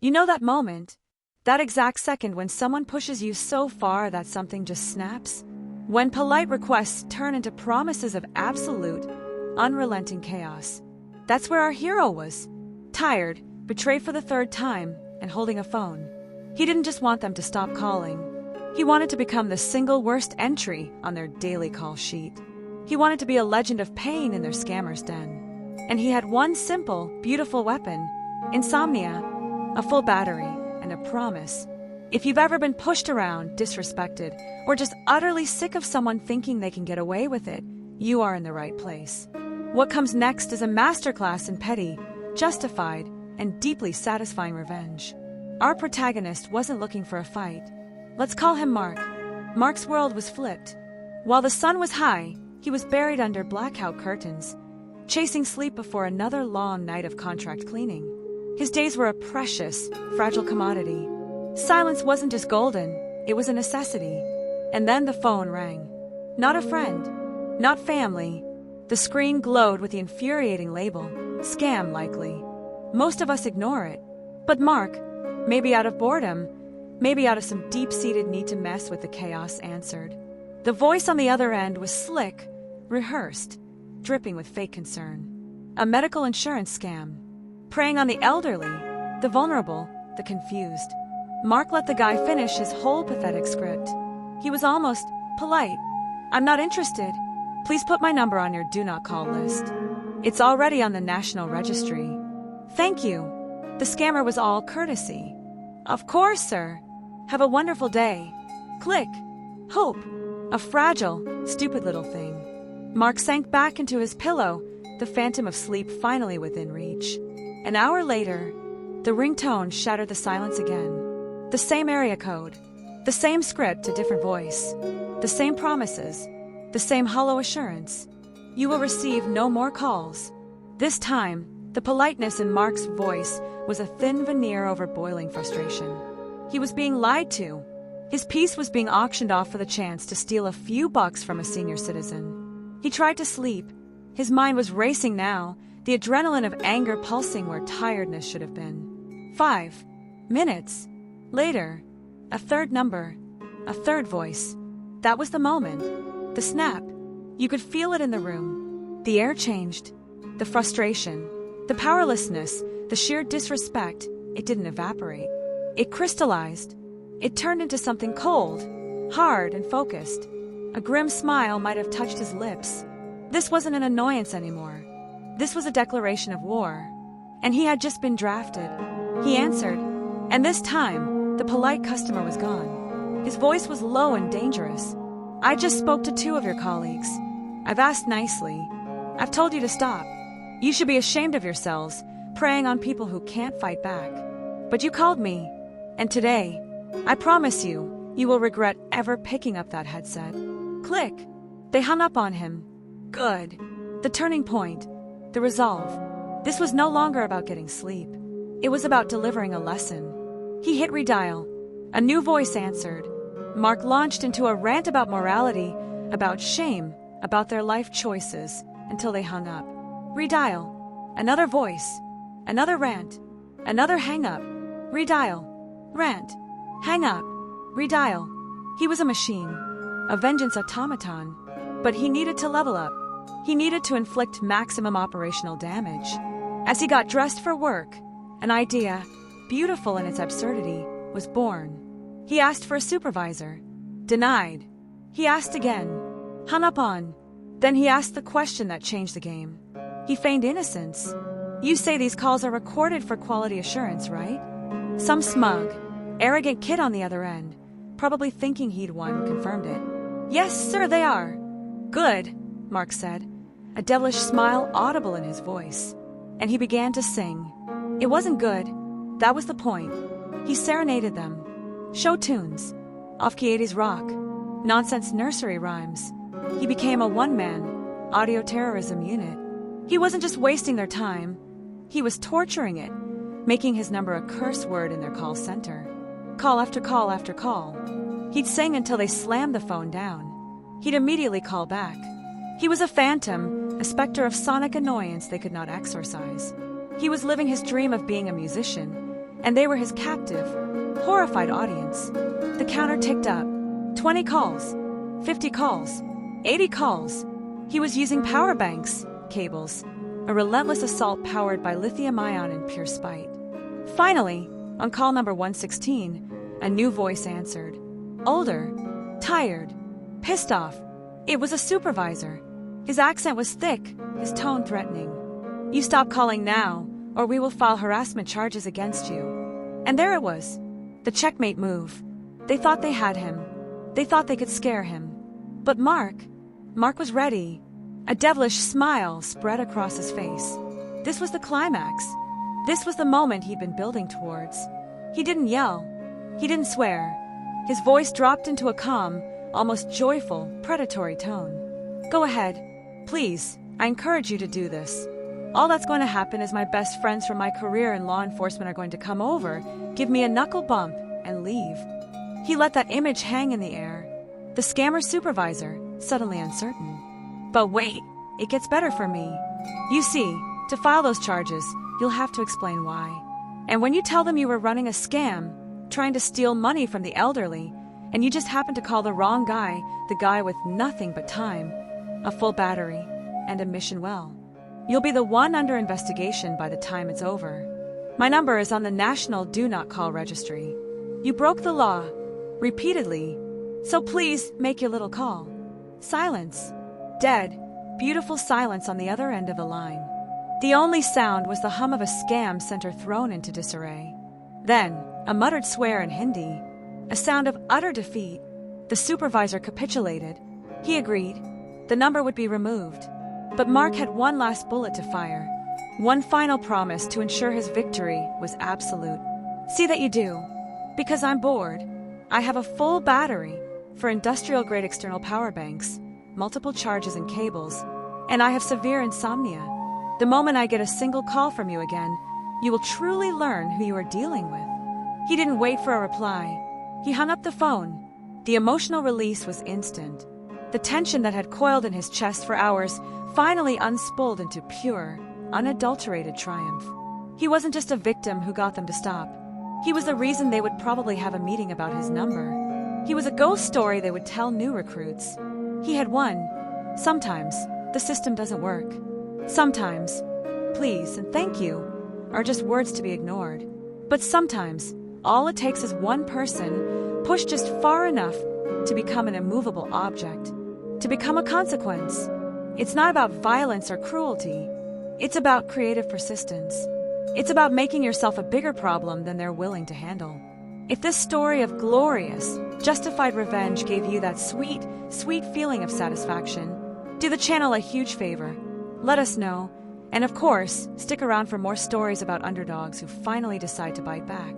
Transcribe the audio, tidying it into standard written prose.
You know that moment? That exact second when someone pushes you so far that something just snaps? When polite requests turn into promises of absolute, unrelenting chaos. That's where our hero was. Tired, betrayed for the third time, and holding a phone. He didn't just want them to stop calling. He wanted to become the single worst entry on their daily call sheet. He wanted to be a legend of pain in their scammer's den. And he had one simple, beautiful weapon: insomnia, a full battery, and a promise. If you've ever been pushed around, disrespected, or just utterly sick of someone thinking they can get away with it, you are in the right place. What comes next is a masterclass in petty, justified, and deeply satisfying revenge. Our protagonist wasn't looking for a fight. Let's call him Mark. Mark's world was flipped. While the sun was high, he was buried under blackout curtains, chasing sleep before another long night of contract cleaning. His days were a precious, fragile commodity. Silence wasn't just golden, it was a necessity. And then the phone rang. Not a friend, not family. The screen glowed with the infuriating label, scam likely. Most of us ignore it. But Mark, maybe out of boredom, maybe out of some deep-seated need to mess with the chaos, answered. The voice on the other end was slick, rehearsed, dripping with fake concern. A medical insurance scam. Preying on the elderly, the vulnerable, the confused. Mark let the guy finish his whole pathetic script. He was almost polite. I'm not interested. Please put my number on your do not call list. It's already on the National Registry. Thank you. The scammer was all courtesy. Of course, sir. Have a wonderful day. Click. Hope. A fragile, stupid little thing. Mark sank back into his pillow, the phantom of sleep finally within reach. An hour later, the ringtone shattered the silence again. The same area code. The same script, a different voice. The same promises. The same hollow assurance. You will receive no more calls. This time, the politeness in Mark's voice was a thin veneer over boiling frustration. He was being lied to. His peace was being auctioned off for the chance to steal a few bucks from a senior citizen. He tried to sleep. His mind was racing now, the adrenaline of anger pulsing where tiredness should have been. 5 minutes later, a third number, a third voice. That was the moment. The snap. You could feel it in the room. The air changed. The frustration, the powerlessness, the sheer disrespect, it didn't evaporate. It crystallized. It turned into something cold, hard, and focused. A grim smile might have touched his lips. This wasn't an annoyance anymore. This was a declaration of war. And he had just been drafted. He answered, and this time, the polite customer was gone. His voice was low and dangerous. I just spoke to 2 of your colleagues. I've asked nicely. I've told you to stop. You should be ashamed of yourselves, preying on people who can't fight back. But you called me, and today, I promise you, you will regret ever picking up that headset. Click. They hung up on him. Good. The turning point. The resolve. This was no longer about getting sleep. It was about delivering a lesson. He hit redial. A new voice answered. Mark launched into a rant about morality, about shame, about their life choices, until they hung up. Redial. Another voice. Another rant. Another hang-up. Redial. Rant. Hang up. Redial. He was a machine. A vengeance automaton. But he needed to level up. He needed to inflict maximum operational damage. As he got dressed for work, an idea, beautiful in its absurdity, was born. He asked for a supervisor. Denied. He asked again. Hung up on. Then he asked the question that changed the game. He feigned innocence. You say these calls are recorded for quality assurance, right? Some smug, arrogant kid on the other end, probably thinking he'd won, confirmed it. Yes, sir, they are. Good, Mark said, a devilish smile audible in his voice. And he began to sing. It wasn't good. That was the point. He serenaded them. Show tunes. Off-key 80s rock. Nonsense nursery rhymes. He became a one-man, audio terrorism unit. He wasn't just wasting their time. He was torturing it, making his number a curse word in their call center. Call after call after call. He'd sing until they slammed the phone down. He'd immediately call back. He was a phantom, a specter of sonic annoyance they could not exorcise. He was living his dream of being a musician, and they were his captive, horrified audience. The counter ticked up. 20 calls, 50 calls, 80 calls. He was using power banks, cables, a relentless assault powered by lithium-ion in pure spite. Finally, on call number 116, a new voice answered. Older, tired, pissed off. It was a supervisor. His accent was thick, his tone threatening. You stop calling now, or we will file harassment charges against you. And there it was, the checkmate move. They thought they had him. They thought they could scare him. But Mark was ready. A devilish smile spread across his face. This was the climax. This was the moment he'd been building towards. He didn't yell. He didn't swear. His voice dropped into a calm, almost joyful, predatory tone. Go ahead. Please, I encourage you to do this. All that's going to happen is my best friends from my career in law enforcement are going to come over, give me a knuckle bump, and leave. He let that image hang in the air. The scammer supervisor, suddenly uncertain. But wait, it gets better for me. You see, to file those charges, you'll have to explain why. And when you tell them you were running a scam, trying to steal money from the elderly, and you just happened to call the wrong guy, the guy with nothing but time, a full battery, and a mission well, you'll be the one under investigation by the time it's over. My number is on the National Do Not Call Registry. You broke the law, repeatedly, so please make your little call. Silence. Dead, beautiful silence on the other end of the line. The only sound was the hum of a scam center thrown into disarray. Then, a muttered swear in Hindi, a sound of utter defeat. The supervisor capitulated. He agreed. The number would be removed. But Mark had one last bullet to fire. One final promise to ensure his victory was absolute. See that you do. Because I'm bored. I have a full battery for industrial-grade external power banks, multiple charges and cables, and I have severe insomnia. The moment I get a single call from you again, you will truly learn who you are dealing with. He didn't wait for a reply. He hung up the phone. The emotional release was instant. The tension that had coiled in his chest for hours finally unspooled into pure, unadulterated triumph. He wasn't just a victim who got them to stop. He was the reason they would probably have a meeting about his number. He was a ghost story they would tell new recruits. He had won. Sometimes, the system doesn't work. Sometimes, please and thank you are just words to be ignored. But sometimes, all it takes is one person pushed just far enough to become an immovable object, to become a consequence. It's not about violence or cruelty. It's about creative persistence. It's about making yourself a bigger problem than they're willing to handle. If this story of glorious, justified revenge gave you that sweet, sweet feeling of satisfaction, do the channel a huge favor. Let us know. And of course, stick around for more stories about underdogs who finally decide to bite back.